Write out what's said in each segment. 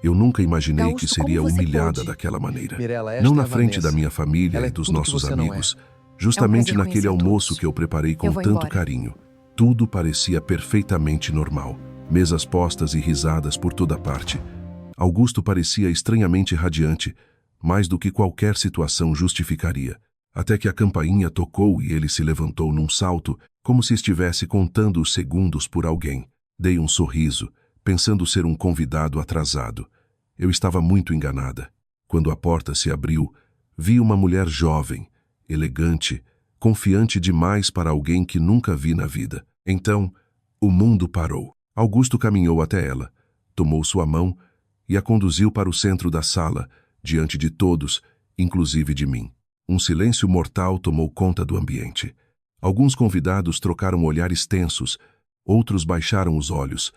Eu nunca imaginei que Gaúcho, como seria você humilhada pôde? daquela maneira. Mirela, esta Não é na a frente da Vanessa. minha família Ela e é dos tudo que nossos você não é. amigos, justamente prazer naquele conhecer almoço todos. que eu preparei com Eu vou tanto embora. carinho. Tudo parecia perfeitamente normal. Mesas postas e risadas por toda parte. Augusto parecia estranhamente radiante, mais do que qualquer situação justificaria. Até que a campainha tocou e ele se levantou num salto, como se estivesse contando os segundos por alguém. Dei um sorriso, pensando ser um convidado atrasado. Eu estava muito enganada. Quando a porta se abriu, vi uma mulher jovem, elegante, confiante demais para alguém que nunca vi na vida. Então, o mundo parou. Augusto caminhou até ela, tomou sua mão e a conduziu para o centro da sala, diante de todos, inclusive de mim. Um silêncio mortal tomou conta do ambiente. Alguns convidados trocaram olhares tensos, outros baixaram os olhos,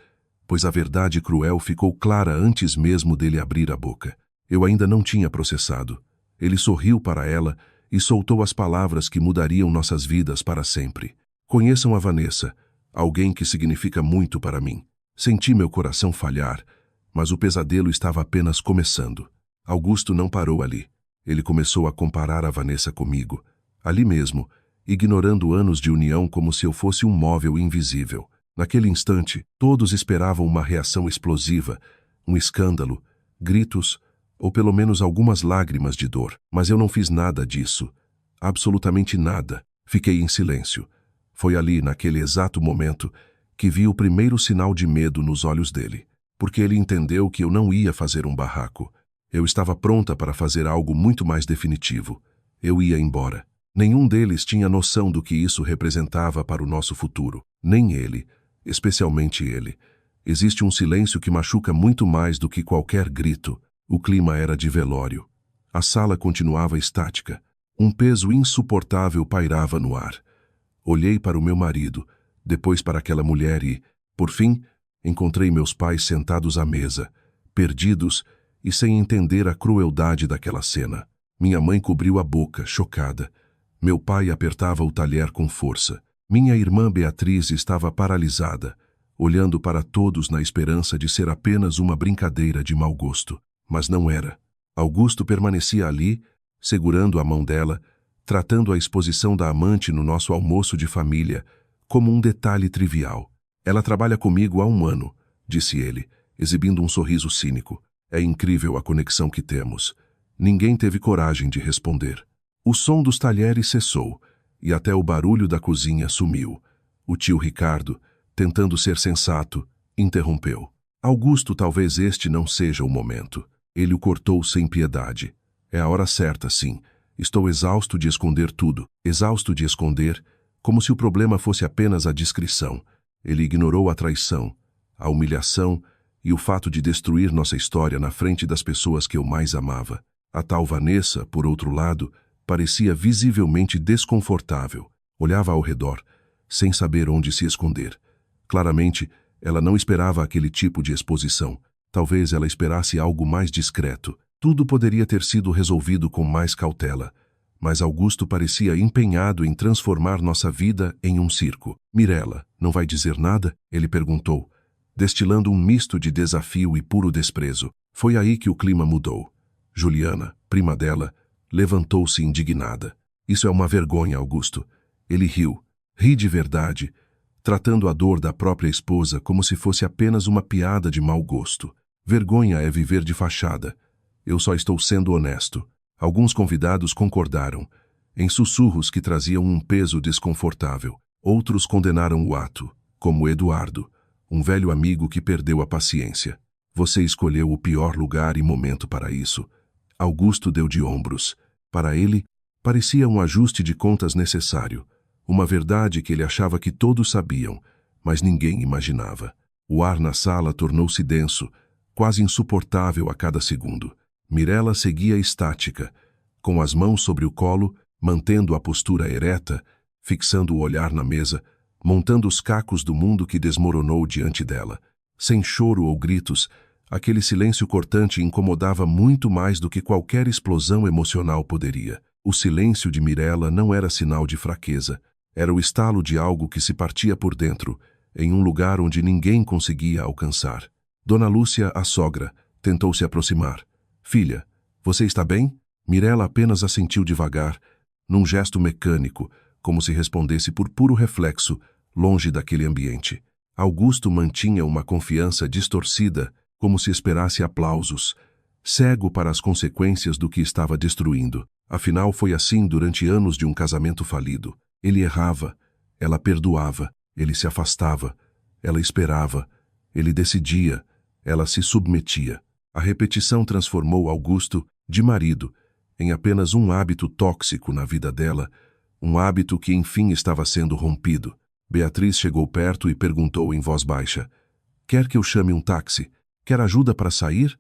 pois a verdade cruel ficou clara antes mesmo dele abrir a boca. Eu ainda não tinha processado. Ele sorriu para ela e soltou as palavras que mudariam nossas vidas para sempre. Conheçam a Vanessa, alguém que significa muito para mim. Senti meu coração falhar, mas o pesadelo estava apenas começando. Augusto não parou ali. Ele começou a comparar a Vanessa comigo, ali mesmo, ignorando anos de união como se eu fosse um móvel invisível. Naquele instante, todos esperavam uma reação explosiva, um escândalo, gritos, ou pelo menos algumas lágrimas de dor. Mas eu não fiz nada disso. Absolutamente nada. Fiquei em silêncio. Foi ali, naquele exato momento, que vi o primeiro sinal de medo nos olhos dele, porque ele entendeu que eu não ia fazer um barraco. Eu estava pronta para fazer algo muito mais definitivo. Eu ia embora. Nenhum deles tinha noção do que isso representava para o nosso futuro. Nem ele, especialmente ele. Existe um silêncio que machuca muito mais do que qualquer grito. O clima era de velório. A sala continuava estática. Um peso insuportável pairava no ar. Olhei para o meu marido, depois para aquela mulher e, por fim, encontrei meus pais sentados à mesa, perdidos e sem entender a crueldade daquela cena. Minha mãe cobriu a boca, chocada. Meu pai apertava o talher com força. Minha irmã Beatriz estava paralisada, olhando para todos na esperança de ser apenas uma brincadeira de mau gosto. Mas não era. Augusto permanecia ali, segurando a mão dela, tratando a exposição da amante no nosso almoço de família como um detalhe trivial. Ela trabalha comigo há 1 ano, disse ele, exibindo um sorriso cínico. É incrível a conexão que temos. Ninguém teve coragem de responder. O som dos talheres cessou, e até o barulho da cozinha sumiu. O tio Ricardo, tentando ser sensato, interrompeu. Augusto, talvez este não seja o momento. Ele o cortou sem piedade. É a hora certa, sim. Estou exausto de esconder tudo. Exausto de esconder, como se o problema fosse apenas a discrição. Ele ignorou a traição, a humilhação e o fato de destruir nossa história na frente das pessoas que eu mais amava. A tal Vanessa, por outro lado, parecia visivelmente desconfortável. Olhava ao redor, sem saber onde se esconder. Claramente, ela não esperava aquele tipo de exposição. Talvez ela esperasse algo mais discreto. Tudo poderia ter sido resolvido com mais cautela. Mas Augusto parecia empenhado em transformar nossa vida em um circo. Mirela, não vai dizer nada? Ele perguntou, destilando um misto de desafio e puro desprezo. Foi aí que o clima mudou. Juliana, prima dela, levantou-se indignada. Isso é uma vergonha, Augusto. Ele riu. Ri de verdade, tratando a dor da própria esposa como se fosse apenas uma piada de mau gosto. Vergonha é viver de fachada. Eu só estou sendo honesto. Alguns convidados concordaram, em sussurros que traziam um peso desconfortável. Outros condenaram o ato, como Eduardo, um velho amigo que perdeu a paciência. Você escolheu o pior lugar e momento para isso. Augusto deu de ombros. Para ele, parecia um ajuste de contas necessário. Uma verdade que ele achava que todos sabiam, mas ninguém imaginava. O ar na sala tornou-se denso, quase insuportável a cada segundo. Mirela seguia estática, com as mãos sobre o colo, mantendo a postura ereta, fixando o olhar na mesa, montando os cacos do mundo que desmoronou diante dela. Sem choro ou gritos, aquele silêncio cortante incomodava muito mais do que qualquer explosão emocional poderia. O silêncio de Mirela não era sinal de fraqueza, era o estalo de algo que se partia por dentro, em um lugar onde ninguém conseguia alcançar. Dona Lúcia, a sogra, Tentou se aproximar. Filha, você está bem? Mirella apenas assentiu devagar, num gesto mecânico, como se respondesse por puro reflexo, longe daquele ambiente. Augusto mantinha uma confiança distorcida, como se esperasse aplausos, cego para as consequências do que estava destruindo. Afinal, foi assim durante anos de um casamento falido. Ele errava, ela perdoava, ele se afastava, ela esperava, ele decidia, ela se submetia. A repetição transformou Augusto, de marido, em apenas um hábito tóxico na vida dela, um hábito que enfim estava sendo rompido. Beatriz chegou perto e perguntou em voz baixa: "Quer que eu chame um táxi? Quer ajuda para sair?"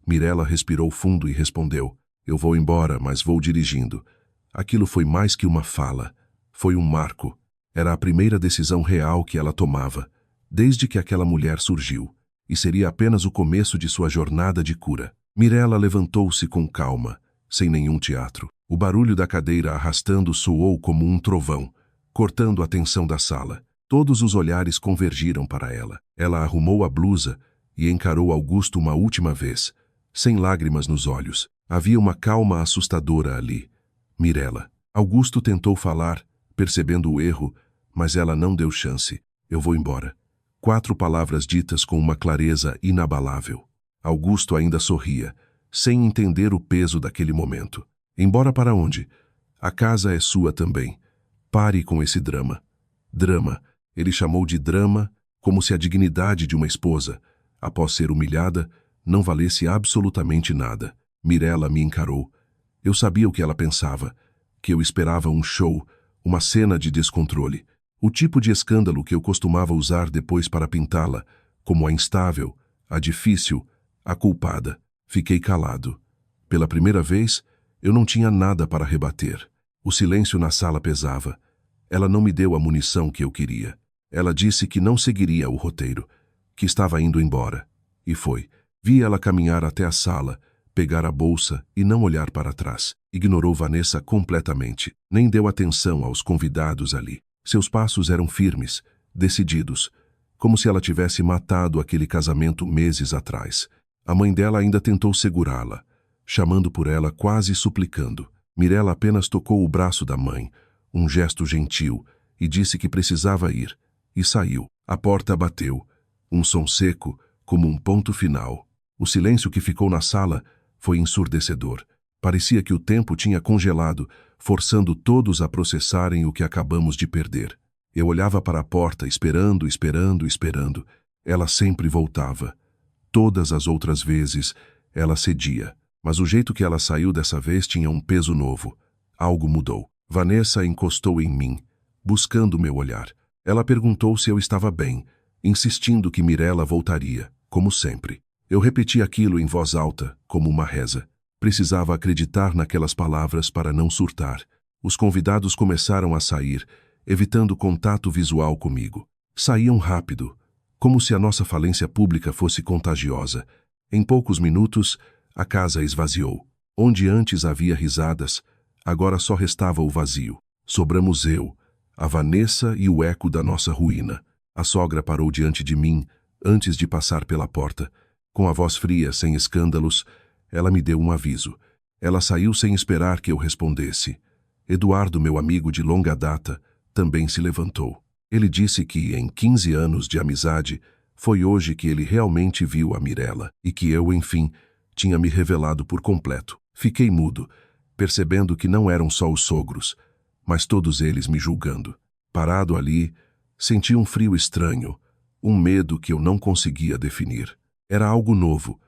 Mirella respirou fundo e respondeu: "Eu vou embora, mas vou dirigindo." Aquilo foi mais que uma fala. Foi um marco. Era a primeira decisão real que ela tomava, desde que aquela mulher surgiu, e seria apenas o começo de sua jornada de cura. Mirella levantou-se com calma, sem nenhum teatro. O barulho da cadeira arrastando soou como um trovão, cortando a tensão da sala. Todos os olhares convergiram para ela. Ela arrumou a blusa e encarou Augusto uma última vez, sem lágrimas nos olhos. Havia uma calma assustadora ali. Mirella. Augusto tentou falar, percebendo o erro, mas ela não deu chance. "Eu vou embora." 4 palavras ditas com uma clareza inabalável. Augusto ainda sorria, sem entender o peso daquele momento. "Embora para onde? A casa é sua também. Pare com esse drama." Drama. Ele chamou de drama, como se a dignidade de uma esposa, após ser humilhada, não valesse absolutamente nada. Mirella me encarou. Eu sabia o que ela pensava, que eu esperava um show, uma cena de descontrole. O tipo de escândalo que eu costumava usar depois para pintá-la, como a instável, a difícil, a culpada. Fiquei calado. Pela primeira vez, eu não tinha nada para rebater. O silêncio na sala pesava. Ela não me deu a munição que eu queria. Ela disse que não seguiria o roteiro, que estava indo embora. E foi. Vi ela caminhar até a sala, pegar a bolsa e não olhar para trás. Ignorou Vanessa completamente. Nem deu atenção aos convidados ali. Seus passos eram firmes, decididos, como se ela tivesse matado aquele casamento meses atrás. A mãe dela ainda tentou segurá-la, chamando por ela, quase suplicando. Mirella apenas tocou o braço da mãe, um gesto gentil, e disse que precisava ir, e saiu. A porta bateu, um som seco, como um ponto final. O silêncio que ficou na sala foi ensurdecedor. Parecia que o tempo tinha congelado, forçando todos a processarem o que acabamos de perder. Eu olhava para a porta, esperando, esperando, esperando. Ela sempre voltava. Todas as outras vezes, ela cedia. Mas o jeito que ela saiu dessa vez tinha um peso novo. Algo mudou. Vanessa encostou em mim, buscando meu olhar. Ela perguntou se eu estava bem, insistindo que Mirella voltaria, como sempre. Eu repeti aquilo em voz alta, como uma reza. Precisava acreditar naquelas palavras para não surtar. Os convidados começaram a sair, evitando contato visual comigo. Saíam rápido, como se a nossa falência pública fosse contagiosa. Em poucos minutos, a casa esvaziou. Onde antes havia risadas, agora só restava o vazio. Sobramos eu, a Vanessa e o eco da nossa ruína. A sogra parou diante de mim, antes de passar pela porta. Com a voz fria, sem escândalos, ela me deu um aviso. Ela saiu sem esperar que eu respondesse. Eduardo, meu amigo de longa data, também se levantou. Ele disse que, em 15 anos de amizade, foi hoje que ele realmente viu a Mirella e que eu, enfim, tinha me revelado por completo. Fiquei mudo, percebendo que não eram só os sogros, mas todos eles me julgando. Parado ali, senti um frio estranho, um medo que eu não conseguia definir. Era algo novo,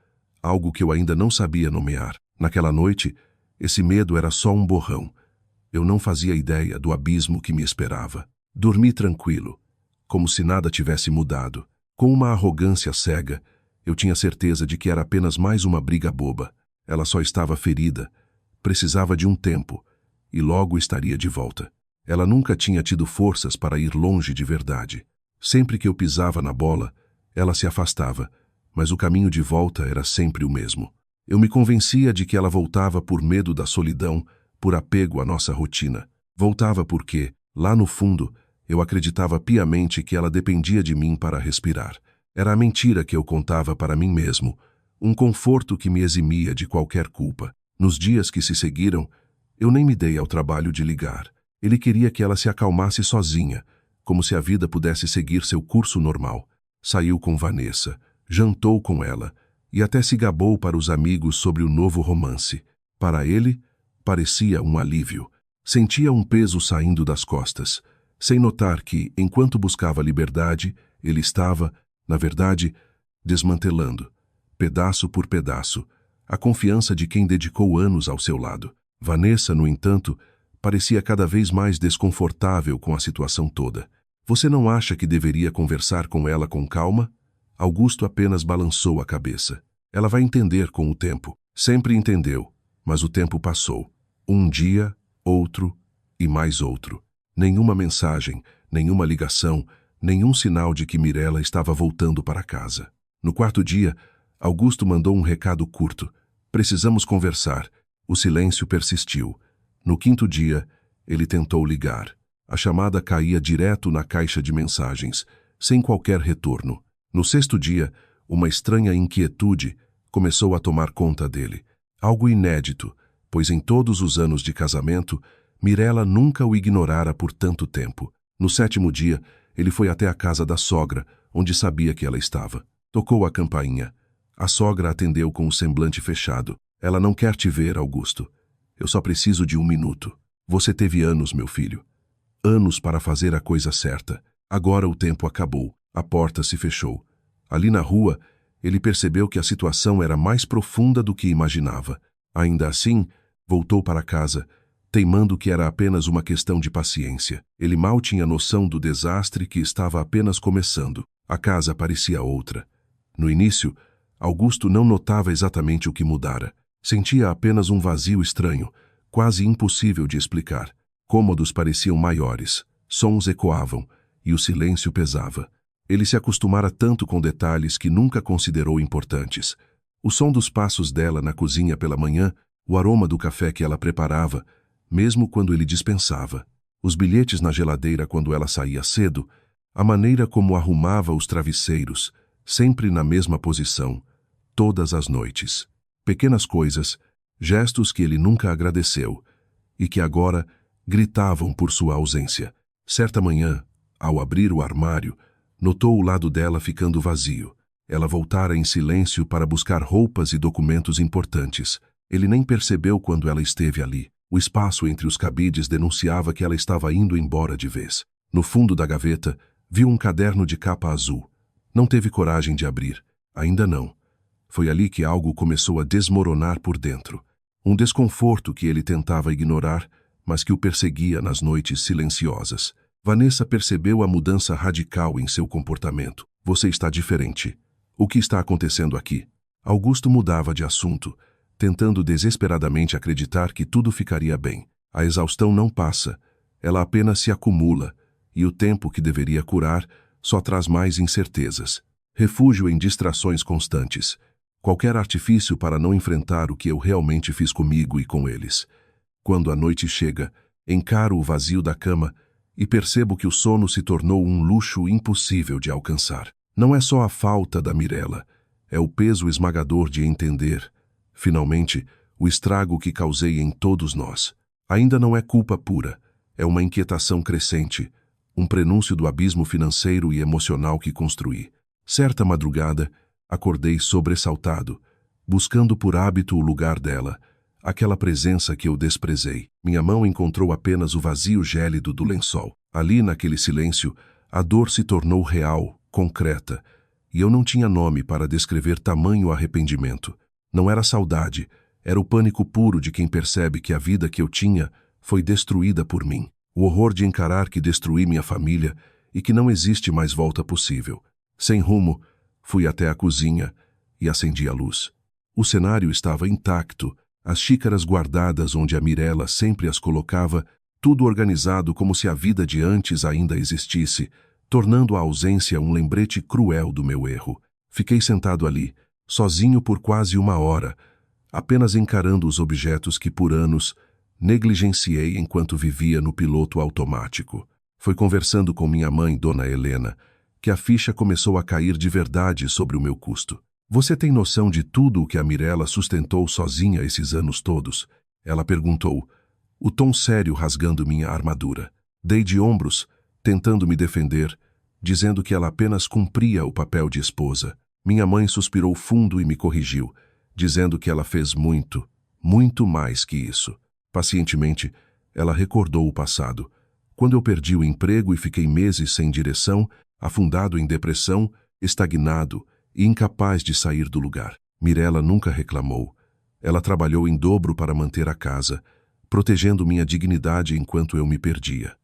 algo que eu ainda não sabia nomear. Naquela noite, esse medo era só um borrão. Eu não fazia ideia do abismo que me esperava. Dormi tranquilo, como se nada tivesse mudado. Com uma arrogância cega, eu tinha certeza de que era apenas mais uma briga boba. Ela só estava ferida, precisava de um tempo, e logo estaria de volta. Ela nunca tinha tido forças para ir longe de verdade. Sempre que eu pisava na bola, ela se afastava, mas o caminho de volta era sempre o mesmo. Eu me convencia de que ela voltava por medo da solidão, por apego à nossa rotina. Voltava porque, lá no fundo, eu acreditava piamente que ela dependia de mim para respirar. Era a mentira que eu contava para mim mesmo, um conforto que me eximia de qualquer culpa. Nos dias que se seguiram, eu nem me dei ao trabalho de ligar. Ele queria que ela se acalmasse sozinha, como se a vida pudesse seguir seu curso normal. Saiu com Vanessa, jantou com ela e até se gabou para os amigos sobre o novo romance. Para ele, parecia um alívio. Sentia um peso saindo das costas, sem notar que, enquanto buscava liberdade, ele estava, na verdade, desmantelando, pedaço por pedaço, a confiança de quem dedicou anos ao seu lado. Vanessa, no entanto, parecia cada vez mais desconfortável com a situação toda. Você não acha que deveria conversar com ela com calma? Augusto apenas balançou a cabeça. Ela vai entender com o tempo. Sempre entendeu, mas o tempo passou. Um dia, outro e mais outro. Nenhuma mensagem, nenhuma ligação, nenhum sinal de que Mirella estava voltando para casa. No quarto dia, Augusto mandou um recado curto. Precisamos conversar. O silêncio persistiu. No quinto dia, ele tentou ligar. A chamada caía direto na caixa de mensagens, sem qualquer retorno. No sexto dia, uma estranha inquietude começou a tomar conta dele. Algo inédito, pois em todos os anos de casamento, Mirella nunca o ignorara por tanto tempo. No sétimo dia, ele foi até a casa da sogra, onde sabia que ela estava. Tocou a campainha. A sogra atendeu com o semblante fechado. Ela não quer te ver, Augusto. Eu só preciso de 1 minuto. Você teve anos, meu filho. Anos para fazer a coisa certa. Agora o tempo acabou. A porta se fechou. Ali na rua, ele percebeu que a situação era mais profunda do que imaginava. Ainda assim, voltou para casa, teimando que era apenas uma questão de paciência. Ele mal tinha noção do desastre que estava apenas começando. A casa parecia outra. No início, Augusto não notava exatamente o que mudara. Sentia apenas um vazio estranho, quase impossível de explicar. Cômodos pareciam maiores, sons ecoavam e o silêncio pesava. Ele se acostumara tanto com detalhes que nunca considerou importantes. O som dos passos dela na cozinha pela manhã, o aroma do café que ela preparava, mesmo quando ele dispensava, os bilhetes na geladeira quando ela saía cedo, a maneira como arrumava os travesseiros, sempre na mesma posição, todas as noites. Pequenas coisas, gestos que ele nunca agradeceu e que agora gritavam por sua ausência. Certa manhã, ao abrir o armário, notou o lado dela ficando vazio. Ela voltara em silêncio para buscar roupas e documentos importantes. Ele nem percebeu quando ela esteve ali. O espaço entre os cabides denunciava que ela estava indo embora de vez. No fundo da gaveta, viu um caderno de capa azul. Não teve coragem de abrir. Ainda não. Foi ali que algo começou a desmoronar por dentro. Um desconforto que ele tentava ignorar, mas que o perseguia nas noites silenciosas. Vanessa percebeu a mudança radical em seu comportamento. Você está diferente. O que está acontecendo aqui? Augusto mudava de assunto, tentando desesperadamente acreditar que tudo ficaria bem. A exaustão não passa, ela apenas se acumula, e o tempo que deveria curar só traz mais incertezas. Refúgio em distrações constantes. Qualquer artifício para não enfrentar o que eu realmente fiz comigo e com eles. Quando a noite chega, encaro o vazio da cama e percebo que o sono se tornou um luxo impossível de alcançar. Não é só a falta da Mirella, é o peso esmagador de entender, finalmente, o estrago que causei em todos nós. Ainda não é culpa pura, é uma inquietação crescente, um prenúncio do abismo financeiro e emocional que construí. Certa madrugada, acordei sobressaltado, buscando por hábito o lugar dela, aquela presença que eu desprezei. Minha mão encontrou apenas o vazio gélido do lençol. Ali, naquele silêncio, a dor se tornou real, concreta, e eu não tinha nome para descrever tamanho arrependimento. Não era saudade, era o pânico puro de quem percebe que a vida que eu tinha foi destruída por mim. O horror de encarar que destruí minha família e que não existe mais volta possível. Sem rumo, fui até a cozinha e acendi a luz. O cenário estava intacto, as xícaras guardadas onde a Mirella sempre as colocava, tudo organizado como se a vida de antes ainda existisse, tornando a ausência um lembrete cruel do meu erro. Fiquei sentado ali, sozinho por quase 1 hora, apenas encarando os objetos que por anos negligenciei enquanto vivia no piloto automático. Foi conversando com minha mãe, Dona Helena, que a ficha começou a cair de verdade sobre o meu custo. Você tem noção de tudo o que a Mirella sustentou sozinha esses anos todos? Ela perguntou, o tom sério rasgando minha armadura. Dei de ombros, tentando me defender, dizendo que ela apenas cumpria o papel de esposa. Minha mãe suspirou fundo e me corrigiu, dizendo que ela fez muito, muito mais que isso. Pacientemente, ela recordou o passado. Quando eu perdi o emprego e fiquei meses sem direção, afundado em depressão, estagnado e incapaz de sair do lugar. Mirella nunca reclamou. Ela trabalhou em dobro para manter a casa, protegendo minha dignidade enquanto eu me perdia.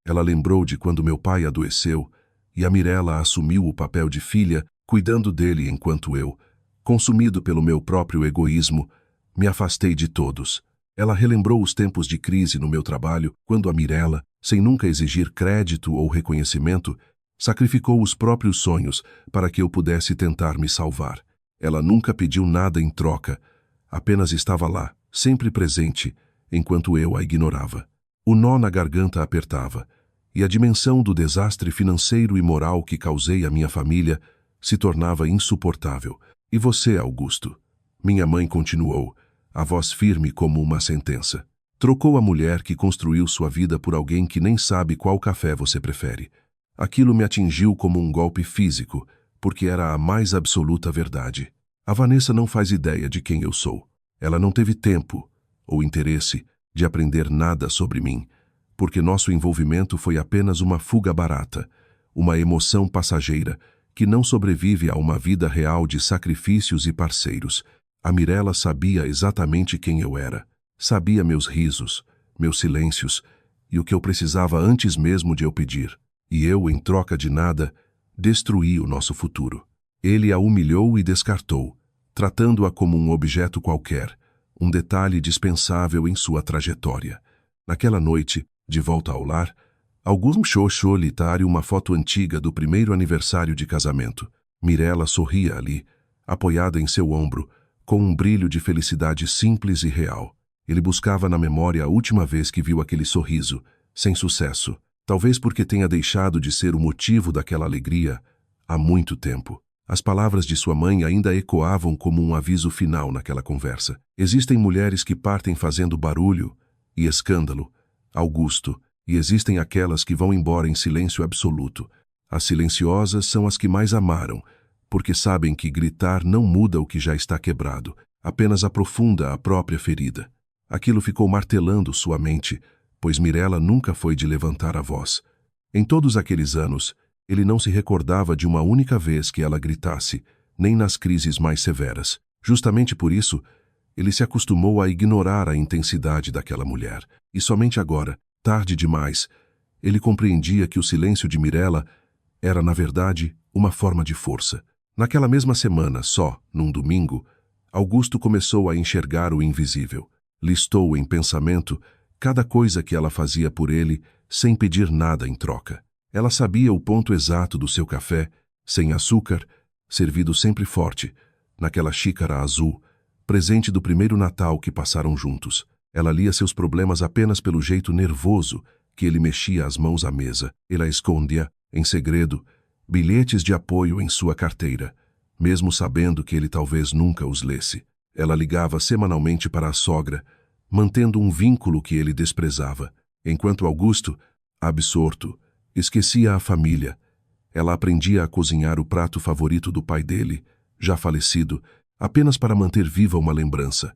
Ela lembrou de quando meu pai adoeceu e a Mirella assumiu o papel de filha, cuidando dele enquanto eu, consumido pelo meu próprio egoísmo, me afastei de todos. Ela relembrou os tempos de crise no meu trabalho, quando a Mirella, sem nunca exigir crédito ou reconhecimento, sacrificou os próprios sonhos para que eu pudesse tentar me salvar. Ela nunca pediu nada em troca, apenas estava lá, sempre presente, enquanto eu a ignorava. O nó na garganta apertava, e a dimensão do desastre financeiro e moral que causei à minha família se tornava insuportável. E você, Augusto? Minha mãe continuou, a voz firme como uma sentença. Trocou a mulher que construiu sua vida por alguém que nem sabe qual café você prefere. Aquilo me atingiu como um golpe físico, porque era a mais absoluta verdade. A Vanessa não faz ideia de quem eu sou. Ela não teve tempo, ou interesse, de aprender nada sobre mim, porque nosso envolvimento foi apenas uma fuga barata, uma emoção passageira que não sobrevive a uma vida real de sacrifícios e parceiros. A Mirella sabia exatamente quem eu era. Sabia meus risos, meus silêncios e o que eu precisava antes mesmo de eu pedir. E eu, em troca de nada, destruí o nosso futuro. Ele a humilhou e descartou, tratando-a como um objeto qualquer, um detalhe dispensável em sua trajetória. Naquela noite, de volta ao lar, Augusto achou solitário uma foto antiga do primeiro aniversário de casamento. Mirella sorria ali, apoiada em seu ombro, com um brilho de felicidade simples e real. Ele buscava na memória a última vez que viu aquele sorriso, sem sucesso, talvez porque tenha deixado de ser o motivo daquela alegria há muito tempo. As palavras de sua mãe ainda ecoavam como um aviso final naquela conversa. Existem mulheres que partem fazendo barulho e escândalo, Augusto, e existem aquelas que vão embora em silêncio absoluto. As silenciosas são as que mais amaram, porque sabem que gritar não muda o que já está quebrado, apenas aprofunda a própria ferida. Aquilo ficou martelando sua mente, pois Mirella nunca foi de levantar a voz. Em todos aqueles anos, ele não se recordava de uma única vez que ela gritasse, nem nas crises mais severas. Justamente por isso, ele se acostumou a ignorar a intensidade daquela mulher. E somente agora, tarde demais, ele compreendia que o silêncio de Mirella era, na verdade, uma forma de força. Naquela mesma semana, só, num domingo, Augusto começou a enxergar o invisível. Listou em pensamento cada coisa que ela fazia por ele sem pedir nada em troca. Ela sabia o ponto exato do seu café, sem açúcar, servido sempre forte, naquela xícara azul, presente do primeiro Natal que passaram juntos. Ela lia seus problemas apenas pelo jeito nervoso que ele mexia as mãos à mesa. Ela escondia, em segredo, bilhetes de apoio em sua carteira, mesmo sabendo que ele talvez nunca os lesse. Ela ligava semanalmente para a sogra, mantendo um vínculo que ele desprezava, enquanto Augusto, absorto, esquecia a família. Ela aprendia a cozinhar o prato favorito do pai dele, já falecido, apenas para manter viva uma lembrança.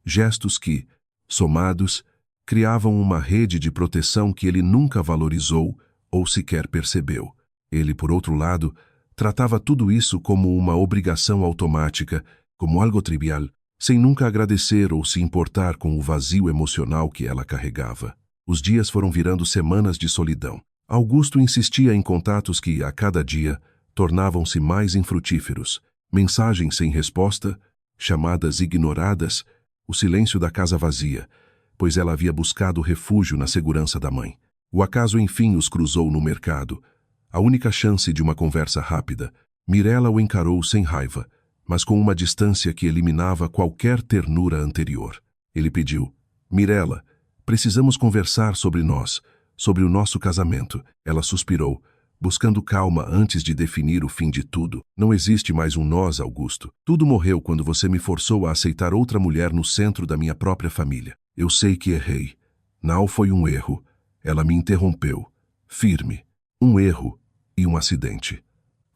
Gestos que, somados, criavam uma rede de proteção que ele nunca valorizou ou sequer percebeu. Ele, por outro lado, tratava tudo isso como uma obrigação automática, como algo trivial, sem nunca agradecer ou se importar com o vazio emocional que ela carregava. Os dias foram virando semanas de solidão. Augusto insistia em contatos que, a cada dia, tornavam-se mais infrutíferos. Mensagens sem resposta, chamadas ignoradas, o silêncio da casa vazia, pois ela havia buscado refúgio na segurança da mãe. O acaso enfim os cruzou no mercado. A única chance de uma conversa rápida, Mirella o encarou sem raiva, mas com uma distância que eliminava qualquer ternura anterior. Ele pediu, Mirella, precisamos conversar sobre nós, sobre o nosso casamento. Ela suspirou, buscando calma antes de definir o fim de tudo. Não existe mais um nós, Augusto. Tudo morreu quando você me forçou a aceitar outra mulher no centro da minha própria família. Eu sei que errei. Não foi um erro. Ela me interrompeu. Firme. Um erro e um acidente.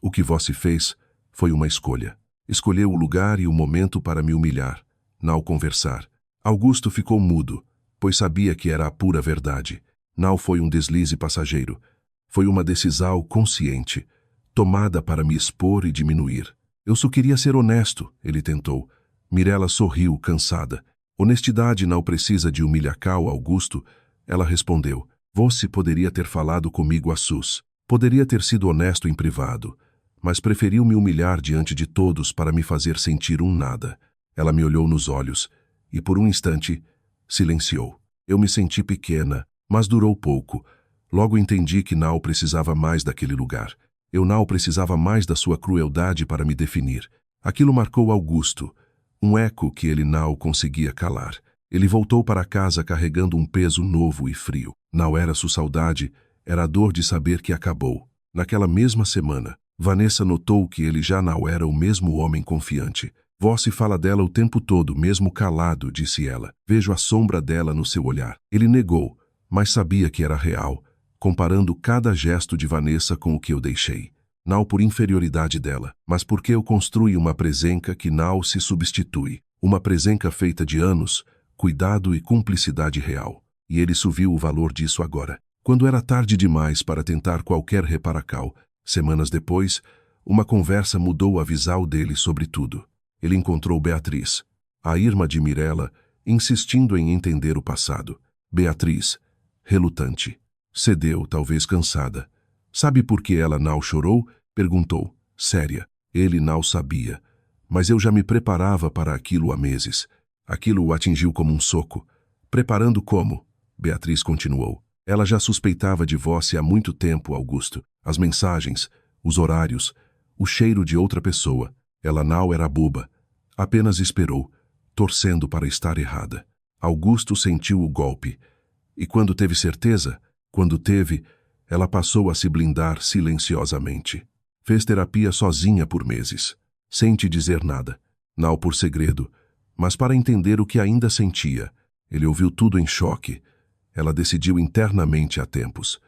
O que você fez foi uma escolha. Escolheu o lugar e o momento para me humilhar, não conversar. Augusto ficou mudo, pois sabia que era a pura verdade. Não foi um deslize passageiro. Foi uma decisão consciente, tomada para me expor e diminuir. Eu só queria ser honesto, ele tentou. Mirella sorriu, cansada. Honestidade não precisa de humilhacal, Augusto. Ela respondeu. Você poderia ter falado comigo a sus. Poderia ter sido honesto em privado, mas preferiu me humilhar diante de todos para me fazer sentir um nada. Ela me olhou nos olhos e, por um instante, silenciou. Eu me senti pequena, mas durou pouco. Logo entendi que não precisava mais daquele lugar. Eu não precisava mais da sua crueldade para me definir. Aquilo marcou Augusto, um eco que ele não conseguia calar. Ele voltou para casa carregando um peso novo e frio. Não era sua saudade, era a dor de saber que acabou. Naquela mesma semana, Vanessa notou que ele já não era o mesmo homem confiante. Você fala dela o tempo todo, mesmo calado, disse ela. Vejo a sombra dela no seu olhar. Ele negou, mas sabia que era real, comparando cada gesto de Vanessa com o que eu deixei. Não por inferioridade dela, mas porque eu construí uma presença que não se substitui. Uma presença feita de anos, cuidado e cumplicidade real. E ele viu o valor disso agora. Quando era tarde demais para tentar qualquer reparacal, semanas depois, uma conversa mudou a visão dele sobre tudo. Ele encontrou Beatriz, a irmã de Mirella, insistindo em entender o passado. Beatriz, relutante, cedeu, talvez cansada. Sabe por que ela não chorou? Perguntou, séria. Ele não sabia, mas eu já me preparava para aquilo há meses. Aquilo o atingiu como um soco. Preparando como? Beatriz continuou. Ela já suspeitava de você há muito tempo, Augusto. As mensagens, os horários, o cheiro de outra pessoa. Ela não era boba. Apenas esperou, torcendo para estar errada. Augusto sentiu o golpe. E quando teve certeza, ela passou a se blindar silenciosamente. Fez terapia sozinha por meses, sem te dizer nada. Não por segredo, mas para entender o que ainda sentia. Ele ouviu tudo em choque. Ela decidiu internamente há tempos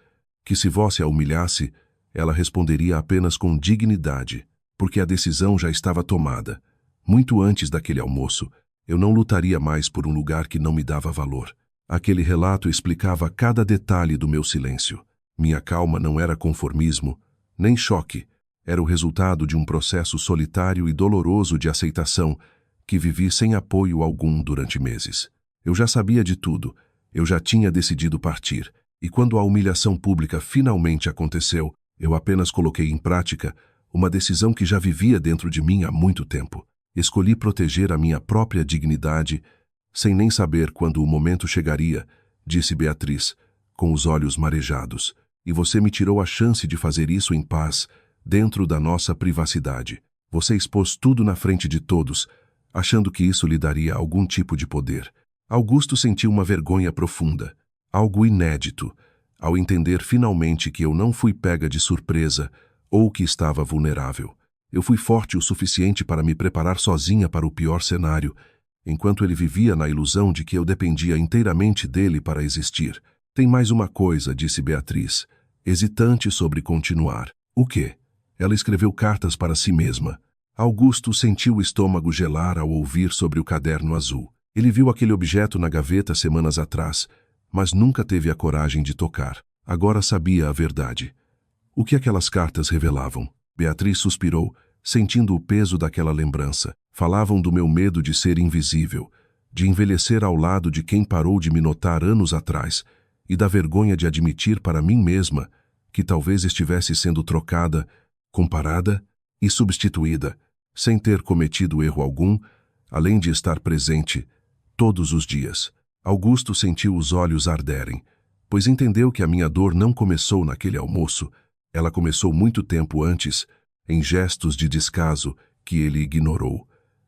que se você a humilhasse, ela responderia apenas com dignidade, porque a decisão já estava tomada. Muito antes daquele almoço, eu não lutaria mais por um lugar que não me dava valor. Aquele relato explicava cada detalhe do meu silêncio. Minha calma não era conformismo, nem choque. Era o resultado de um processo solitário e doloroso de aceitação que vivi sem apoio algum durante meses. Eu já sabia de tudo. Eu já tinha decidido partir, e quando a humilhação pública finalmente aconteceu, eu apenas coloquei em prática uma decisão que já vivia dentro de mim há muito tempo. Escolhi proteger a minha própria dignidade, sem nem saber quando o momento chegaria, disse Beatriz, com os olhos marejados. E você me tirou a chance de fazer isso em paz, dentro da nossa privacidade. Você expôs tudo na frente de todos, achando que isso lhe daria algum tipo de poder. Augusto sentiu uma vergonha profunda, algo inédito, ao entender finalmente que eu não fui pega de surpresa ou que estava vulnerável. Eu fui forte o suficiente para me preparar sozinha para o pior cenário, enquanto ele vivia na ilusão de que eu dependia inteiramente dele para existir. Tem mais uma coisa, disse Beatriz, hesitante sobre continuar. O quê? Ela escreveu cartas para si mesma. Augusto sentiu o estômago gelar ao ouvir sobre o caderno azul. Ele viu aquele objeto na gaveta semanas atrás, mas nunca teve a coragem de tocar. Agora sabia a verdade. O que aquelas cartas revelavam? Beatriz suspirou, sentindo o peso daquela lembrança. Falavam do meu medo de ser invisível, de envelhecer ao lado de quem parou de me notar anos atrás, e da vergonha de admitir para mim mesma que talvez estivesse sendo trocada, comparada e substituída, sem ter cometido erro algum, além de estar presente todos os dias. Augusto sentiu os olhos arderem, pois entendeu que a minha dor não começou naquele almoço. Ela começou muito tempo antes, em gestos de descaso que ele ignorou,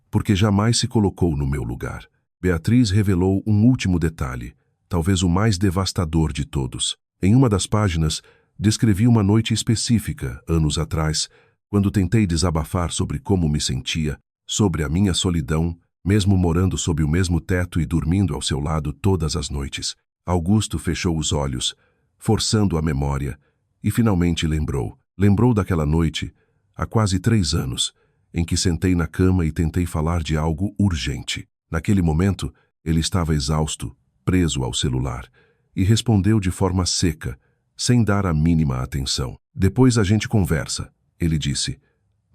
porque jamais se colocou no meu lugar. Beatriz revelou um último detalhe, talvez o mais devastador de todos. Em uma das páginas, Descrevi uma noite específica, anos atrás, quando tentei desabafar sobre como me sentia, sobre a minha solidão, mesmo morando sob o mesmo teto e dormindo ao seu lado todas as noites. Augusto fechou os olhos, forçando a memória, e finalmente lembrou. Lembrou daquela noite, há quase 3 anos, em que sentei na cama e tentei falar de algo urgente. Naquele momento, ele estava exausto, preso ao celular, e respondeu de forma seca, sem dar a mínima atenção. Depois a gente conversa, ele disse.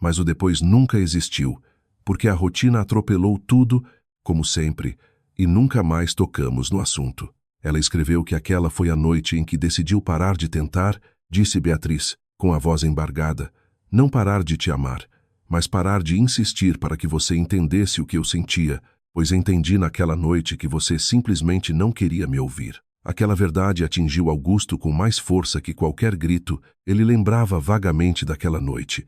Mas o depois nunca existiu, porque a rotina atropelou tudo, como sempre, e nunca mais tocamos no assunto. Ela escreveu que aquela foi a noite em que decidiu parar de tentar, disse Beatriz, com a voz embargada, não parar de te amar, mas parar de insistir para que você entendesse o que eu sentia, pois entendi naquela noite que você simplesmente não queria me ouvir. Aquela verdade atingiu Augusto com mais força que qualquer grito. Ele lembrava vagamente daquela noite,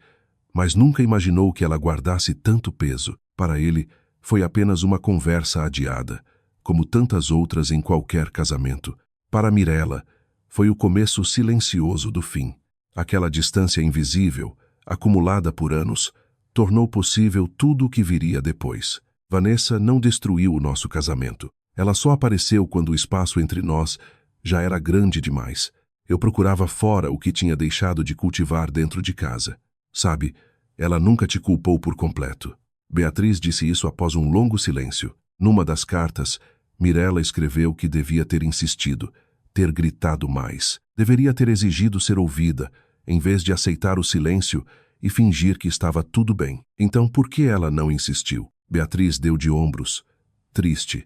mas nunca imaginou que ela guardasse tanto peso. Para ele, foi apenas uma conversa adiada, como tantas outras em qualquer casamento. Para Mirella, foi o começo silencioso do fim. Aquela distância invisível, acumulada por anos, tornou possível tudo o que viria depois. Vanessa não destruiu o nosso casamento. Ela só apareceu quando o espaço entre nós já era grande demais. Eu procurava fora o que tinha deixado de cultivar dentro de casa. Sabe, ela nunca te culpou por completo. Beatriz disse isso após um longo silêncio. Numa das cartas, Mirella escreveu que devia ter insistido, ter gritado mais. Deveria ter exigido ser ouvida, em vez de aceitar o silêncio e fingir que estava tudo bem. Então por que ela não insistiu? Beatriz deu de ombros, triste.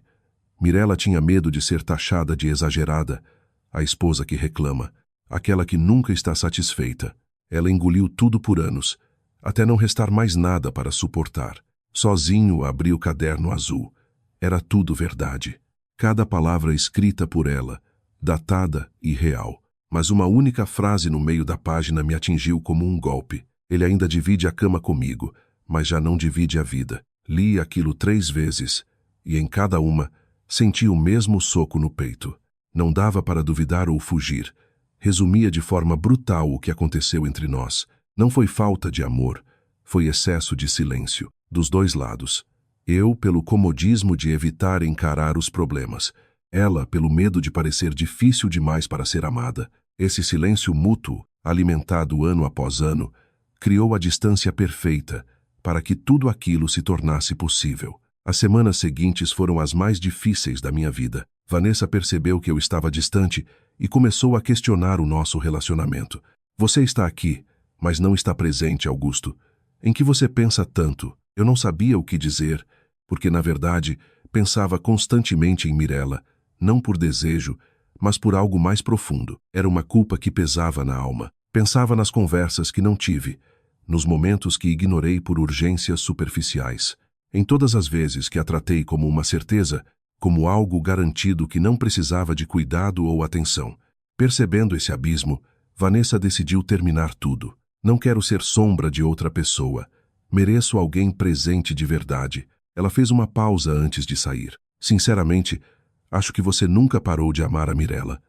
Mirella tinha medo de ser taxada de exagerada, a esposa que reclama, aquela que nunca está satisfeita. Ela engoliu tudo por anos, até não restar mais nada para suportar. Sozinho abriu o caderno azul. Era tudo verdade. Cada palavra escrita por ela, datada e real. Mas uma única frase no meio da página me atingiu como um golpe. Ele ainda divide a cama comigo, mas já não divide a vida. Li aquilo 3 vezes, e em cada uma, senti o mesmo soco no peito. Não dava para duvidar ou fugir. Resumia de forma brutal o que aconteceu entre nós. Não foi falta de amor, foi excesso de silêncio, dos 2 lados. Eu, pelo comodismo de evitar encarar os problemas. Ela, pelo medo de parecer difícil demais para ser amada. Esse silêncio mútuo, alimentado ano após ano, criou a distância perfeita para que tudo aquilo se tornasse possível. As semanas seguintes foram as mais difíceis da minha vida. Vanessa percebeu que eu estava distante e começou a questionar o nosso relacionamento. Você está aqui, mas não está presente, Augusto. Em que você pensa tanto? Eu não sabia o que dizer, porque, na verdade, pensava constantemente em Mirella, não por desejo, mas por algo mais profundo. Era uma culpa que pesava na alma. Pensava nas conversas que não tive, nos momentos que ignorei por urgências superficiais. Em todas as vezes que a tratei como uma certeza, como algo garantido que não precisava de cuidado ou atenção. Percebendo esse abismo, Vanessa decidiu terminar tudo. Não quero ser sombra de outra pessoa. Mereço alguém presente de verdade. Ela fez uma pausa antes de sair. Sinceramente, acho que você nunca parou de amar a Mirella.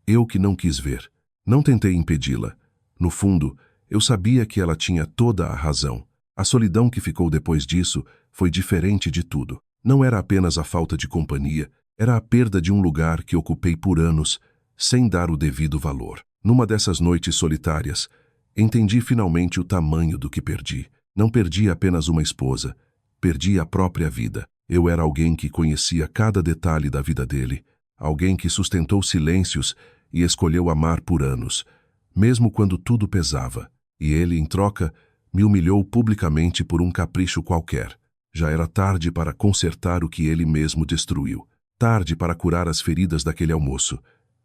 Eu que não quis ver. Não tentei impedi-la. No fundo, eu sabia que ela tinha toda a razão. A solidão que ficou depois disso foi diferente de tudo. Não era apenas a falta de companhia, era a perda de um lugar que ocupei por anos, sem dar o devido valor. Numa dessas noites solitárias, entendi finalmente o tamanho do que perdi. Não perdi apenas uma esposa, perdi a própria vida. Eu era alguém que conhecia cada detalhe da vida dele, alguém que sustentou silêncios e escolheu amar por anos, mesmo quando tudo pesava. E ele, em troca, me humilhou publicamente por um capricho qualquer. Já era tarde para consertar o que ele mesmo destruiu. Tarde para curar as feridas daquele almoço.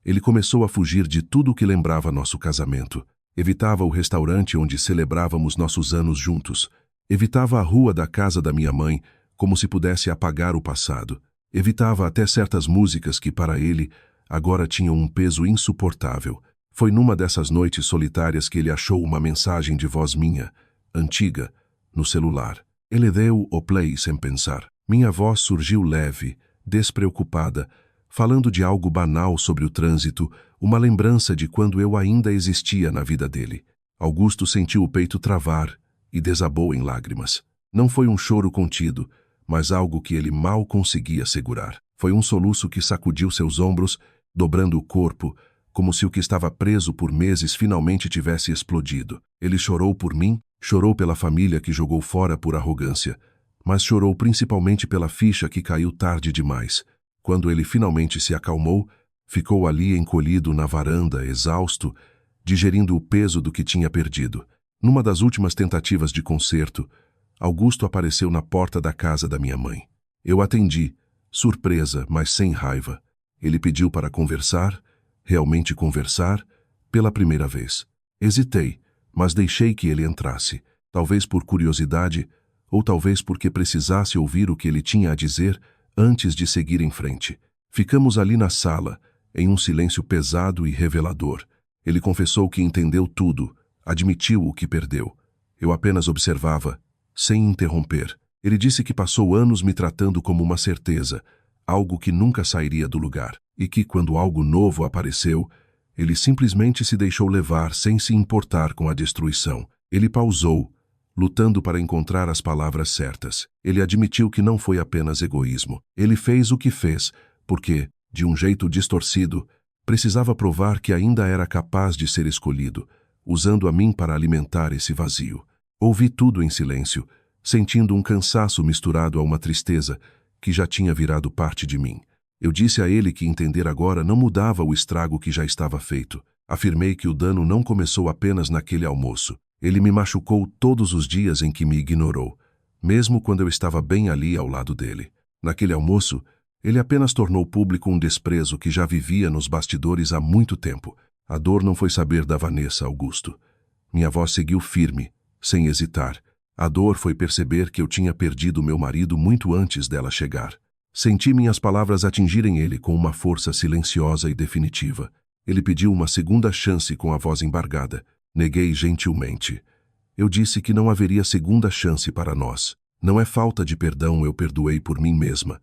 Ele começou a fugir de tudo o que lembrava nosso casamento. Evitava o restaurante onde celebrávamos nossos anos juntos. Evitava a rua da casa da minha mãe, como se pudesse apagar o passado. Evitava até certas músicas que, para ele, agora tinham um peso insuportável. Foi numa dessas noites solitárias que ele achou uma mensagem de voz minha, antiga, no celular. Ele deu o play sem pensar. Minha voz surgiu leve, despreocupada, falando de algo banal sobre o trânsito, uma lembrança de quando eu ainda existia na vida dele. Augusto sentiu o peito travar e desabou em lágrimas. Não foi um choro contido, mas algo que ele mal conseguia segurar. Foi um soluço que sacudiu seus ombros, dobrando o corpo, como se o que estava preso por meses finalmente tivesse explodido. Ele chorou por mim, chorou pela família que jogou fora por arrogância, mas chorou principalmente pela ficha que caiu tarde demais. Quando ele finalmente se acalmou, ficou ali encolhido na varanda, exausto, digerindo o peso do que tinha perdido. Numa das últimas tentativas de conserto, Augusto apareceu na porta da casa da minha mãe. Eu atendi, surpresa, mas sem raiva. Ele pediu para conversar, realmente conversar, pela primeira vez. Hesitei, mas deixei que ele entrasse, talvez por curiosidade, ou talvez porque precisasse ouvir o que ele tinha a dizer antes de seguir em frente. Ficamos ali na sala, em um silêncio pesado e revelador. Ele confessou que entendeu tudo, admitiu o que perdeu. Eu apenas observava, sem interromper. Ele disse que passou anos me tratando como uma certeza, algo que nunca sairia do lugar, e que, quando algo novo apareceu, ele simplesmente se deixou levar sem se importar com a destruição. Ele pausou, lutando para encontrar as palavras certas. Ele admitiu que não foi apenas egoísmo. Ele fez o que fez, porque, de um jeito distorcido, precisava provar que ainda era capaz de ser escolhido, usando a mim para alimentar esse vazio. Ouvi tudo em silêncio, sentindo um cansaço misturado a uma tristeza que já tinha virado parte de mim. Eu disse a ele que entender agora não mudava o estrago que já estava feito. Afirmei que o dano não começou apenas naquele almoço. Ele me machucou todos os dias em que me ignorou, mesmo quando eu estava bem ali ao lado dele. Naquele almoço, ele apenas tornou público um desprezo que já vivia nos bastidores há muito tempo. A dor não foi saber da Vanessa, Augusto. Minha voz seguiu firme, sem hesitar. A dor foi perceber que eu tinha perdido meu marido muito antes dela chegar. Senti minhas palavras atingirem ele com uma força silenciosa e definitiva. Ele pediu uma segunda chance com a voz embargada. Neguei gentilmente. Eu disse que não haveria segunda chance para nós. Não é falta de perdão, eu perdoei por mim mesma,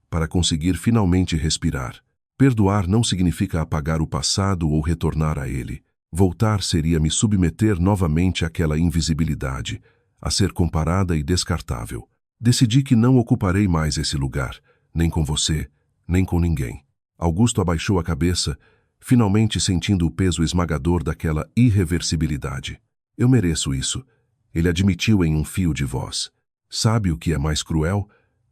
para conseguir finalmente respirar. Perdoar não significa apagar o passado ou retornar a ele. Voltar seria me submeter novamente àquela invisibilidade, a ser comparada e descartável. Decidi que não ocuparei mais esse lugar, nem com você, nem com ninguém. Augusto abaixou a cabeça, finalmente sentindo o peso esmagador daquela irreversibilidade. Eu mereço isso, ele admitiu em um fio de voz. Sabe o que é mais cruel?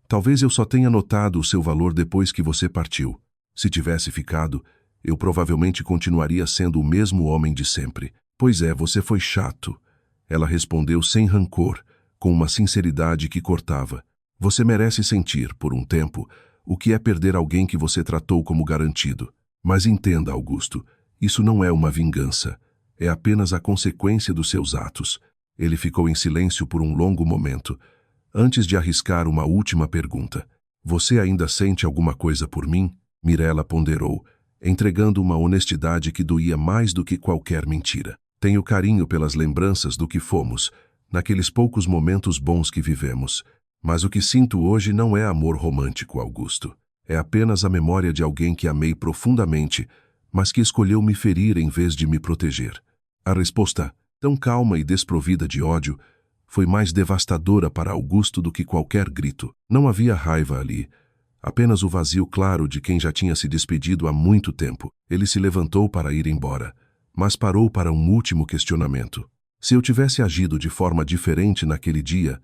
Talvez eu só tenha notado o seu valor depois que você partiu. Se tivesse ficado, eu provavelmente continuaria sendo o mesmo homem de sempre. Pois é, você foi chato. Ela respondeu sem rancor, com uma sinceridade que cortava. Você merece sentir, por um tempo, o que é perder alguém que você tratou como garantido. Mas entenda, Augusto, isso não é uma vingança. É apenas a consequência dos seus atos. Ele ficou em silêncio por um longo momento, antes de arriscar uma última pergunta. Você ainda sente alguma coisa por mim? Mirella ponderou, entregando uma honestidade que doía mais do que qualquer mentira. Tenho carinho pelas lembranças do que fomos, naqueles poucos momentos bons que vivemos. Mas o que sinto hoje não é amor romântico, Augusto. É apenas a memória de alguém que amei profundamente, mas que escolheu me ferir em vez de me proteger. A resposta, tão calma e desprovida de ódio, foi mais devastadora para Augusto do que qualquer grito. Não havia raiva ali, apenas o vazio claro de quem já tinha se despedido há muito tempo. Ele se levantou para ir embora, mas parou para um último questionamento. Se eu tivesse agido de forma diferente naquele dia,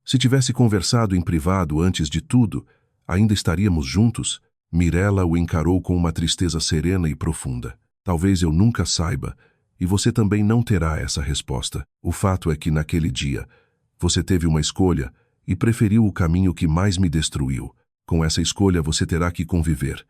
se tivesse conversado em privado antes de tudo, ainda estaríamos juntos? Mirella o encarou com uma tristeza serena e profunda. Talvez eu nunca saiba, e você também não terá essa resposta. O fato é que naquele dia, você teve uma escolha e preferiu o caminho que mais me destruiu. Com essa escolha você terá que conviver,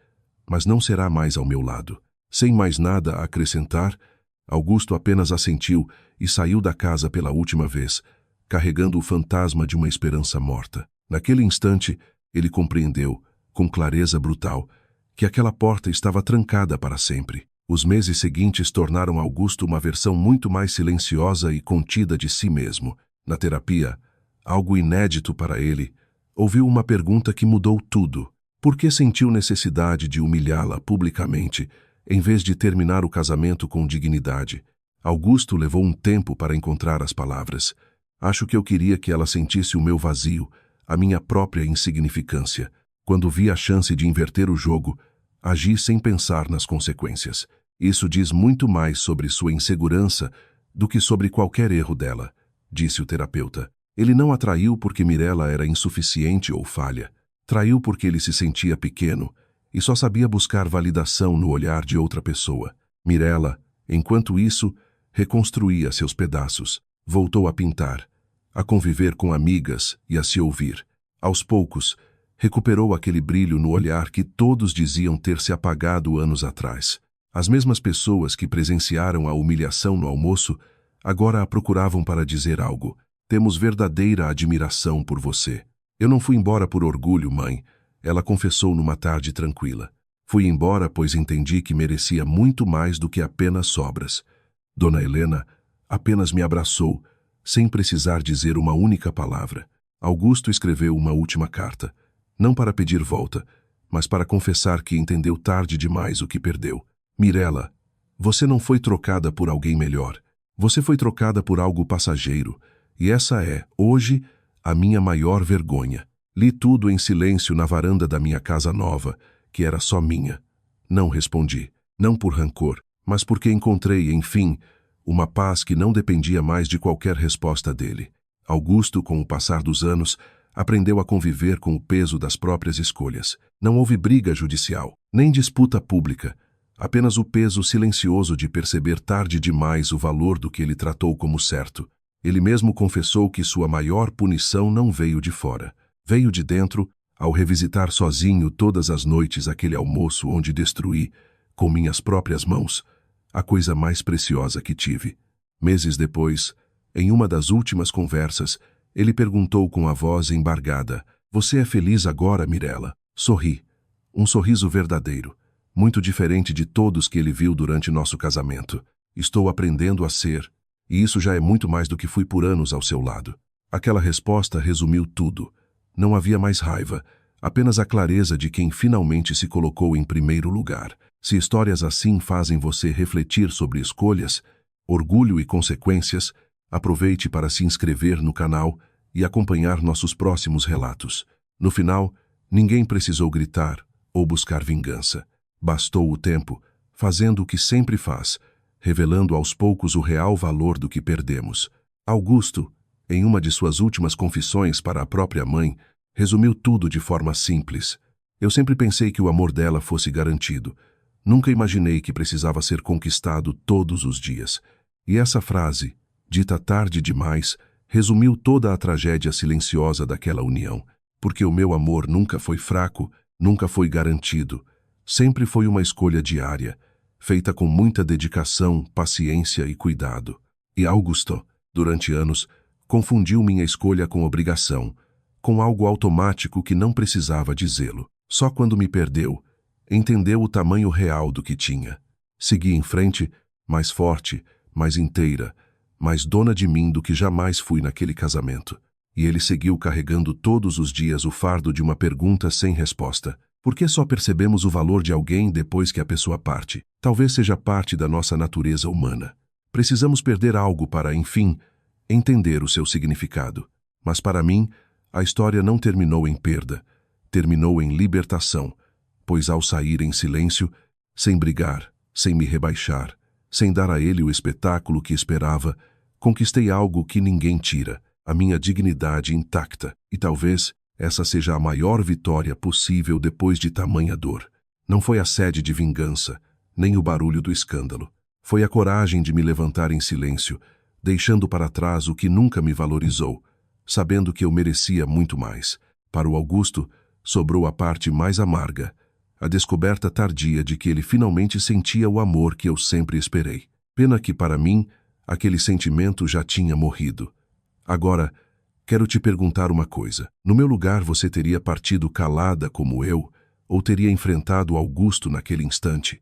mas não será mais ao meu lado. Sem mais nada a acrescentar, Augusto apenas assentiu e saiu da casa pela última vez, carregando o fantasma de uma esperança morta. Naquele instante, ele compreendeu, com clareza brutal, que aquela porta estava trancada para sempre. Os meses seguintes tornaram Augusto uma versão muito mais silenciosa e contida de si mesmo. Na terapia, algo inédito para ele, ouviu uma pergunta que mudou tudo. Por que sentiu necessidade de humilhá-la publicamente, em vez de terminar o casamento com dignidade? Augusto levou um tempo para encontrar as palavras. Acho que eu queria que ela sentisse o meu vazio, a minha própria insignificância. Quando vi a chance de inverter o jogo, agi sem pensar nas consequências. Isso diz muito mais sobre sua insegurança do que sobre qualquer erro dela, disse o terapeuta. Ele não a traiu porque Mirella era insuficiente ou falha. Traiu porque ele se sentia pequeno e só sabia buscar validação no olhar de outra pessoa. Mirella, enquanto isso, reconstruía seus pedaços. Voltou a pintar, a conviver com amigas e a se ouvir. Aos poucos, recuperou aquele brilho no olhar que todos diziam ter se apagado anos atrás. As mesmas pessoas que presenciaram a humilhação no almoço agora a procuravam para dizer algo. Temos verdadeira admiração por você. Eu não fui embora por orgulho, mãe, ela confessou numa tarde tranquila. Fui embora pois entendi que merecia muito mais do que apenas sobras. Dona Helena apenas me abraçou, sem precisar dizer uma única palavra. Augusto escreveu uma última carta, não para pedir volta, mas para confessar que entendeu tarde demais o que perdeu. Mirella, você não foi trocada por alguém melhor. Você foi trocada por algo passageiro, e essa é, hoje, a minha maior vergonha. Li tudo em silêncio na varanda da minha casa nova, que era só minha. Não respondi, não por rancor, mas porque encontrei, enfim, uma paz que não dependia mais de qualquer resposta dele. Augusto, com o passar dos anos, aprendeu a conviver com o peso das próprias escolhas. Não houve briga judicial, nem disputa pública, apenas o peso silencioso de perceber tarde demais o valor do que ele tratou como certo. Ele mesmo confessou que sua maior punição não veio de fora. Veio de dentro, ao revisitar sozinho todas as noites aquele almoço onde destruí, com minhas próprias mãos, a coisa mais preciosa que tive. Meses depois, em uma das últimas conversas, ele perguntou com a voz embargada: "Você é feliz agora, Mirella?" Sorri. Um sorriso verdadeiro, muito diferente de todos que ele viu durante nosso casamento. "Estou aprendendo a ser, e isso já é muito mais do que fui por anos ao seu lado." Aquela resposta resumiu tudo. Não havia mais raiva, apenas a clareza de quem finalmente se colocou em primeiro lugar. Se histórias assim fazem você refletir sobre escolhas, orgulho e consequências, aproveite para se inscrever no canal e acompanhar nossos próximos relatos. No final, ninguém precisou gritar ou buscar vingança. Bastou o tempo, fazendo o que sempre faz, revelando aos poucos o real valor do que perdemos. Augusto, em uma de suas últimas confissões para a própria mãe, resumiu tudo de forma simples. Eu sempre pensei que o amor dela fosse garantido. Nunca imaginei que precisava ser conquistado todos os dias. E essa frase, dita tarde demais, resumiu toda a tragédia silenciosa daquela união. Porque o meu amor nunca foi fraco, nunca foi garantido. Sempre foi uma escolha diária, feita com muita dedicação, paciência e cuidado. E Augusto, durante anos, confundiu minha escolha com obrigação, com algo automático que não precisava dizê-lo. Só quando me perdeu, entendeu o tamanho real do que tinha. Segui em frente, mais forte, mais inteira, mais dona de mim do que jamais fui naquele casamento. E ele seguiu carregando todos os dias o fardo de uma pergunta sem resposta. Por que só percebemos o valor de alguém depois que a pessoa parte? Talvez seja parte da nossa natureza humana. Precisamos perder algo para, enfim, entender o seu significado. Mas para mim, a história não terminou em perda, terminou em libertação, pois ao sair em silêncio, sem brigar, sem me rebaixar, sem dar a ele o espetáculo que esperava, conquistei algo que ninguém tira, a minha dignidade intacta, e talvez essa seja a maior vitória possível depois de tamanha dor. Não foi a sede de vingança, nem o barulho do escândalo. Foi a coragem de me levantar em silêncio, deixando para trás o que nunca me valorizou, sabendo que eu merecia muito mais. Para o Augusto, sobrou a parte mais amarga, a descoberta tardia de que ele finalmente sentia o amor que eu sempre esperei. Pena que, para mim, aquele sentimento já tinha morrido. Agora, quero te perguntar uma coisa. No meu lugar, você teria partido calada como eu, ou teria enfrentado Augusto naquele instante?